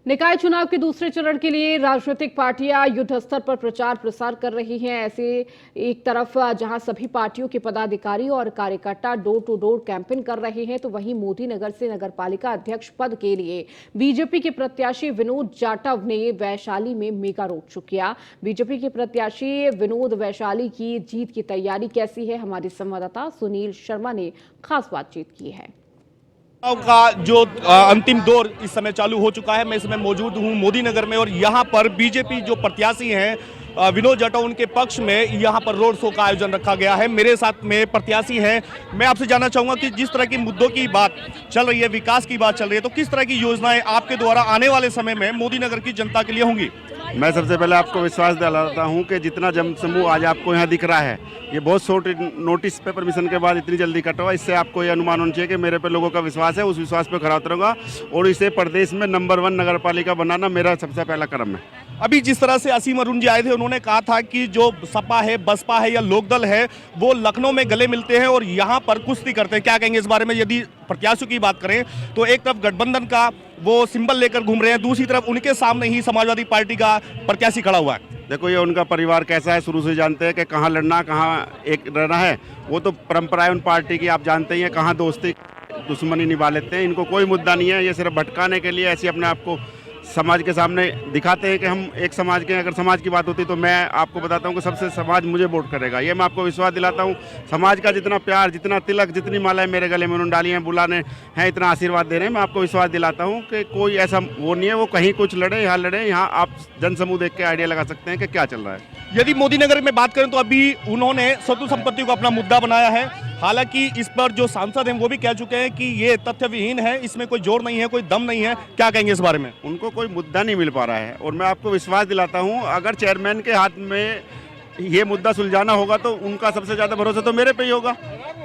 निकाय चुनाव के दूसरे चरण के लिए राजनीतिक पार्टियां युद्ध स्तर पर प्रचार प्रसार कर रही हैं। ऐसे एक तरफ जहां सभी पार्टियों के पदाधिकारी और कार्यकर्ता डोर टू डोर कैंपेन कर रहे हैं, तो वहीं मोदी नगर से नगरपालिका अध्यक्ष पद के लिए बीजेपी के प्रत्याशी विनोद जाटव ने वैशाली में मेगा रोड शो किया। बीजेपी के प्रत्याशी विनोद वैशाली की जीत की तैयारी कैसी है, हमारे संवाददाता सुनील शर्मा ने खास बातचीत की है। का जो अंतिम दौर इस समय चालू हो चुका है। मैं इस समय मौजूद हूं मोदी नगर में और यहां पर बीजेपी जो प्रत्याशी हैं विनोद जाटव, उनके पक्ष में यहां पर रोड शो का आयोजन रखा गया है। मेरे साथ में प्रत्याशी हैं। मैं आपसे जानना चाहूंगा कि जिस तरह के मुद्दों की बात चल रही है, विकास की बात चल रही है, तो किस तरह की योजनाएं आपके द्वारा आने वाले समय में मोदी नगर की जनता के लिए होंगी? मैं सबसे पहले आपको विश्वास दिलाता हूं कि जितना जनसमूह आज आपको यहां दिख रहा है, ये बहुत शॉर्ट नोटिस पे परमिशन के बाद इतनी जल्दी कटा हुआ। इससे आपको ये अनुमान होना चाहिए कि मेरे पे लोगों का विश्वास है, उस विश्वास पे खरा उतरूंगा और इसे प्रदेश में नंबर 1 नगरपालिका बनाना मेरा सबसे पहला कदम है। अभी जिस तरह से असीम अरुण जी आए थे, उन्होंने कहा था कि जो सपा है, बसपा है या लोकदल है, वो लखनऊ में गले मिलते हैं और यहाँ पर कुश्ती करते हैं। क्या कहेंगे इस बारे में? यदि प्रत्याशियों की बात करें तो एक तरफ गठबंधन का वो सिंबल लेकर घूम रहे हैं, दूसरी तरफ उनके सामने ही समाजवादी पार्टी का प्रत्याशी खड़ा हुआ है। देखो, ये उनका परिवार कैसा है, शुरू से जानते हैं कि कहाँ लड़ना, कहाँ एक रहना है। वो तो परंपरा है उन पार्टी की, आप जानते ही हैं, कहाँ दोस्ती दुश्मनी निभा लेते हैं। इनको कोई मुद्दा नहीं है, ये सिर्फ भटकाने के लिए ऐसे अपने आप को समाज के सामने दिखाते हैं कि हम एक समाज के। अगर समाज की बात होती तो मैं आपको बताता हूं कि सबसे समाज मुझे वोट करेगा। ये मैं आपको विश्वास दिलाता हूं। समाज का जितना प्यार, जितना तिलक, जितनी मालाएं मेरे गले में उन्होंने डाली हैं, बुलाने हैं, इतना आशीर्वाद दे रहे हैं, मैं आपको विश्वास दिलाता हूं कि कोई ऐसा वो नहीं है वो कहीं कुछ लड़े, यहाँ लड़े। यहाँ आप जनसमूह देख के आइडिया लगा सकते हैं कि क्या चल रहा है। यदि मोदी नगर में बात करें तो अभी उन्होंने स्वतु संपत्ति को अपना मुद्दा बनाया है। हालांकि इस पर जो सांसद हैं वो भी कह चुके हैं कि ये तथ्य विहीन है, इसमें कोई जोर नहीं है, कोई दम नहीं है। क्या कहेंगे इस बारे में? उनको कोई मुद्दा नहीं मिल पा रहा है और मैं आपको विश्वास दिलाता हूं, अगर चेयरमैन के हाथ में ये मुद्दा सुलझाना होगा तो उनका सबसे ज़्यादा भरोसा तो मेरे पे ही होगा।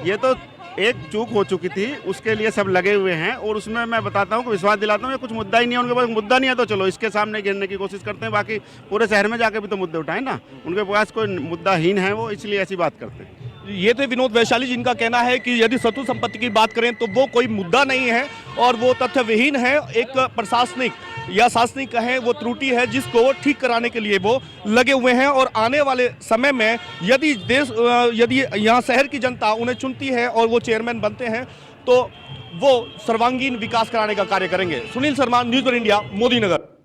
ये तो एक चूक हो चुकी थी, उसके लिए सब लगे हुए हैं और उसमें मैं बताता हूँ कि विश्वास दिलाता हूँ ये कुछ मुद्दा ही नहीं है। उनके पास मुद्दा नहीं है तो चलो इसके सामने गिरने की कोशिश करते हैं। बाकी पूरे शहर में जाके भी तो मुद्दे उठाएं ना। उनके पास कोई मुद्दाहीन है वो, इसलिए ऐसी बात करते हैं। ये तो विनोद वैशाली जिनका कहना है कि यदि स्वतु संपत्ति की बात करें तो वो कोई मुद्दा नहीं है और वो तथ्य विहीन है। एक प्रशासनिक या शासनिक कहें वो त्रुटि है जिसको ठीक कराने के लिए वो लगे हुए हैं और आने वाले समय में यदि यदि यहाँ शहर की जनता उन्हें चुनती है और वो चेयरमैन बनते हैं तो वो सर्वांगीण विकास कराने का कार्य करेंगे। सुनील शर्मा, न्यूज़ 1 इंडिया, मोदी नगर।